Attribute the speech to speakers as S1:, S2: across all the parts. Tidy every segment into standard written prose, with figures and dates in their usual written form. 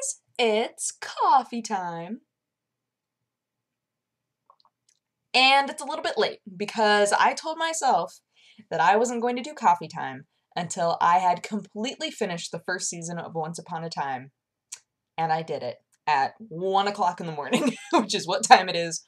S1: guys, it's coffee time. And it's a little bit late because I told myself that I wasn't going to do coffee time until I had completely finished the first season of Once Upon a Time. And I did it at 1 o'clock in the morning, which is what time it is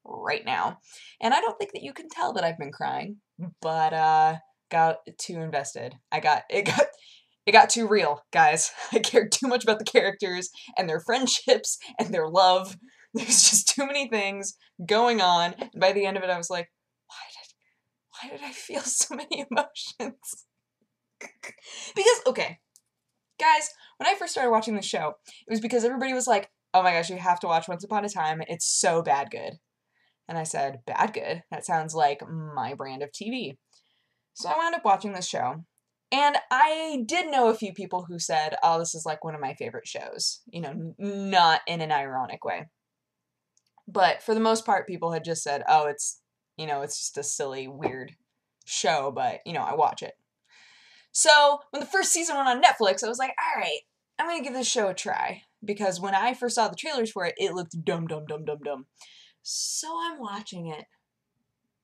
S1: right now. And I don't think that you can tell that I've been crying, but got too invested. It got too real, guys. I cared too much about the characters and their friendships and their love. There's just too many things going on. And by the end of it, I was like, why did I feel so many emotions? Because, okay, guys, when I first started watching the show, it was because everybody was like, oh my gosh, you have to watch Once Upon a Time. It's so bad good. And I said, bad good? That sounds like my brand of TV. So I wound up watching this show. And I did know a few people who said, oh, this is like one of my favorite shows. You know, not in an ironic way. But for the most part, people had just said, oh, it's just a silly, weird show, but, I watch it. So when the first season went on Netflix, I was like, all right, I'm going to give this show a try. Because when I first saw the trailers for it, it looked dumb. So I'm watching it.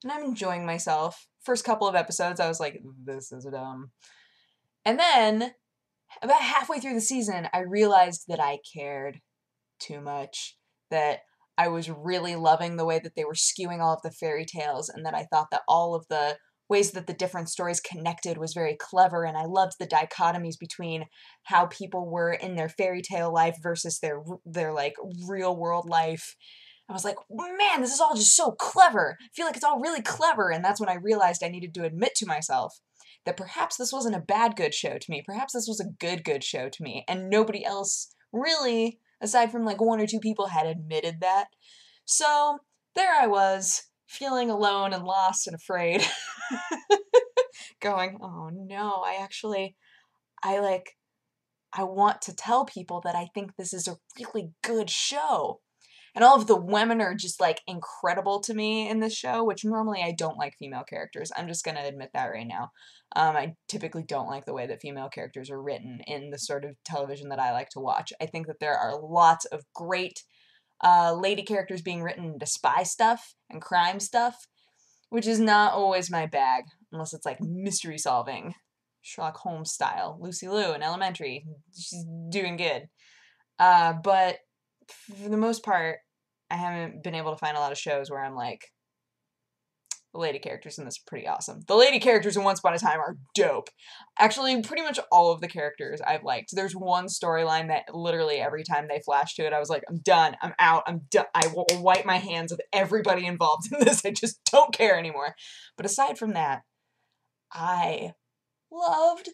S1: And I'm enjoying myself. First couple of episodes, I was like, this is dumb. And then, about halfway through the season, I realized that I cared too much. That I was really loving the way that they were skewing all of the fairy tales, and that I thought that all of the ways that the different stories connected was very clever, and I loved the dichotomies between how people were in their fairy tale life versus their like real world life. I was like, man, this is all just so clever. I feel like it's all really clever. And that's when I realized I needed to admit to myself that perhaps this wasn't a bad good show to me. Perhaps this was a good show to me. And nobody else really, aside from like one or two people, had admitted that. So there I was, feeling alone and lost and afraid. Going, oh no, I want to tell people that I think this is a really good show. And all of the women are just, like, incredible to me in this show, which normally I don't like female characters. I'm just gonna admit that right now. I typically don't like the way that female characters are written in the sort of television that I like to watch. I think that there are lots of great lady characters being written into spy stuff and crime stuff, which is not always my bag, unless it's, like, mystery solving. Sherlock Holmes style. Lucy Liu in Elementary. She's doing good. But for the most part, I haven't been able to find a lot of shows where I'm like, the lady characters in this are pretty awesome. The lady characters in Once Upon a Time are dope. Actually, pretty much all of the characters I've liked. There's one storyline that literally every time they flash to it, I was like, I'm done, I'm out, I'm done. I will wipe my hands of everybody involved in this. I just don't care anymore. But aside from that, I loved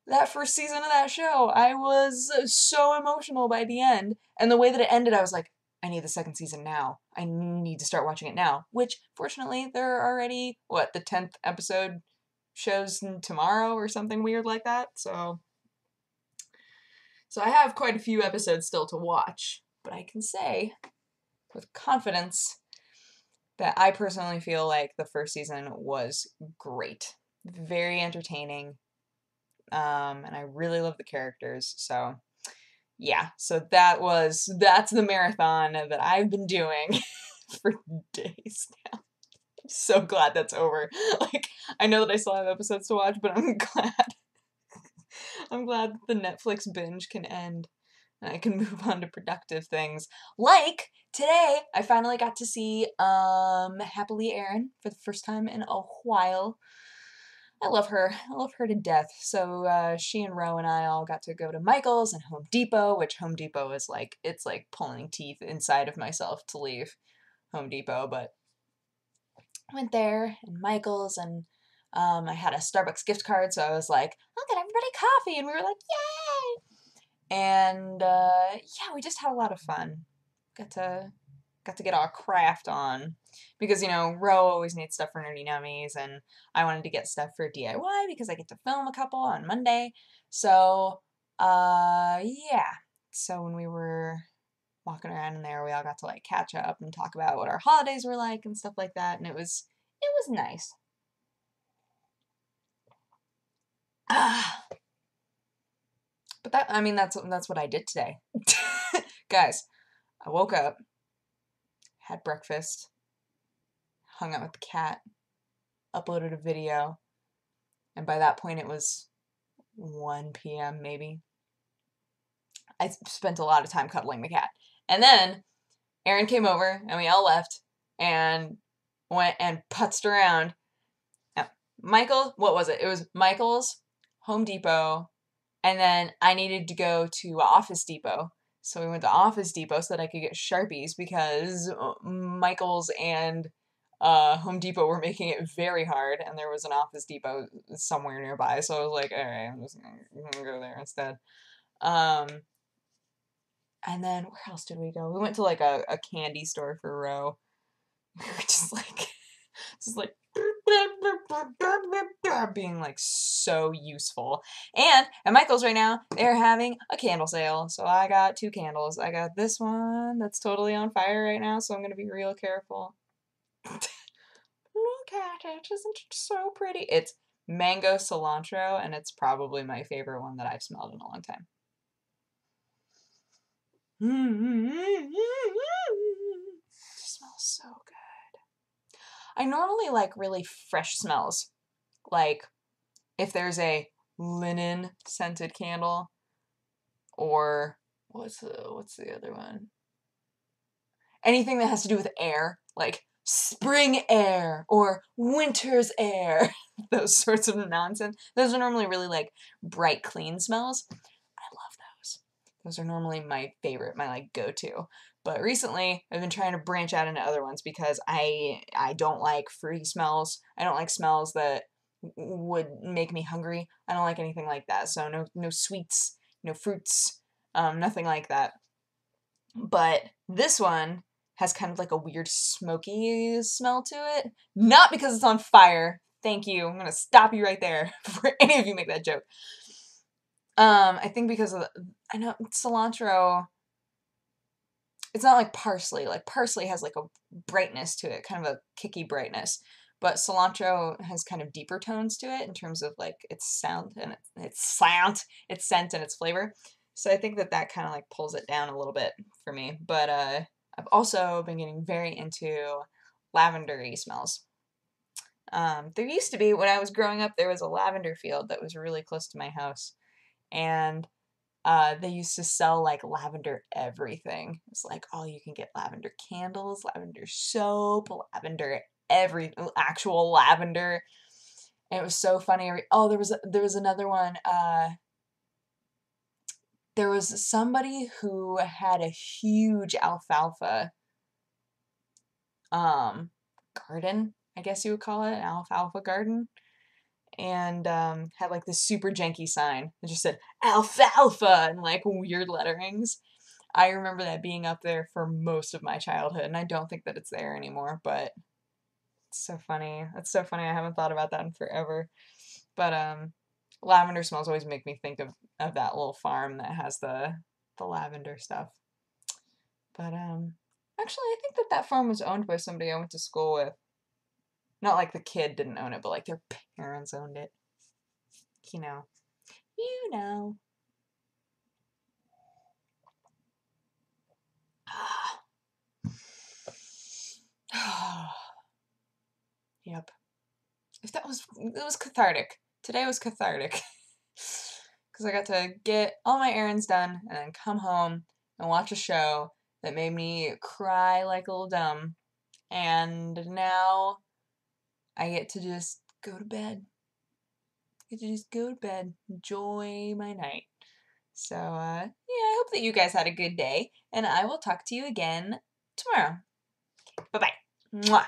S1: that first season of that show. I was so emotional by the end. And the way that it ended, I was like, I need the second season now. I need to start watching it now. Which, fortunately, there are already, the 10th episode shows tomorrow or something weird like that. So I have quite a few episodes still to watch. But I can say, with confidence, that I personally feel like the first season was great. Very entertaining. And I really love the characters, so yeah, so that's the marathon that I've been doing for days now. I'm so glad that's over. Like, I know that I still have episodes to watch, but I'm glad that the Netflix binge can end and I can move on to productive things. Like, today, I finally got to see, Happily Erin for the first time in a while. I love her. I love her to death. So she and Ro and I all got to go to Michael's and Home Depot, which Home Depot is like, it's like pulling teeth inside of myself to leave Home Depot, but I went there and Michael's and I had a Starbucks gift card, so I was like, I'll get everybody coffee, and we were like, yay! And yeah, we just had a lot of fun. Got to get our craft on. Because, Ro always needs stuff for Nerdy Nummies, and I wanted to get stuff for DIY because I get to film a couple on Monday. So, yeah. So when we were walking around in there, we all got to, like, catch up and talk about what our holidays were like and stuff like that, and it was nice. But I mean, that's what I did today. Guys, I woke up, had breakfast, hung out with the cat, uploaded a video, and by that point it was 1 p.m. maybe. I spent a lot of time cuddling the cat. And then Aaron came over and we all left and went and putzed around. Michael, what was it? It was Michael's, Home Depot, and then I needed to go to Office Depot. So we went to Office Depot so that I could get Sharpies because Michael's and Home Depot were making it very hard, and there was an Office Depot somewhere nearby. So I was like, all right, I'm just gonna go there instead. And then where else did we go? We went to like a candy store for Ro. We were just like being like so useful. And at Michael's right now, they're having a candle sale. So I got 2 candles. I got this one that's totally on fire right now, so I'm gonna be real careful. Look at it, isn't it so pretty? It's mango cilantro, and it's probably my favorite one that I've smelled in a long time. It smells so good. I normally like really fresh smells. Like if there's a linen scented candle, or what's the other one? Anything that has to do with air, like spring air or winter's air. Those sorts of nonsense. Those are normally really like bright, clean smells. I love those. Those are normally my favorite, my like go-to. But recently, I've been trying to branch out into other ones because I don't like fruity smells. I don't like smells that would make me hungry. I don't like anything like that. So no sweets, no fruits, nothing like that. But this one has kind of like a weird smoky smell to it. Not because it's on fire. Thank you. I'm gonna stop you right there before any of you make that joke. I think because of I know cilantro. It's not like parsley. Like parsley has like a brightness to it, kind of a kicky brightness. But cilantro has kind of deeper tones to it in terms of like its sound and its scent and its flavor. So I think that kind of like pulls it down a little bit for me. But I've also been getting very into lavender-y smells. There used to be, when I was growing up, there was a lavender field that was really close to my house. And they used to sell like lavender everything. It's like, oh, you can get lavender candles, lavender soap, lavender actual lavender. And it was so funny. Oh, there was another one. There was somebody who had a huge alfalfa garden, I guess you would call it, an alfalfa garden. And had like this super janky sign that just said alfalfa and like weird letterings. I remember that being up there for most of my childhood, and I don't think that it's there anymore, but it's so funny. It's so funny. I haven't thought about that in forever. But lavender smells always make me think of that little farm that has the lavender stuff. But actually, I think that farm was owned by somebody I went to school with. Not like the kid didn't own it, but like their parents owned it. You know. You know. Yep. It was cathartic. Today was cathartic. Because I got to get all my errands done and then come home and watch a show that made me cry like a little dumb. And now I get to just go to bed. Enjoy my night. So, yeah, I hope that you guys had a good day, and I will talk to you again tomorrow. Bye-bye. Mwah.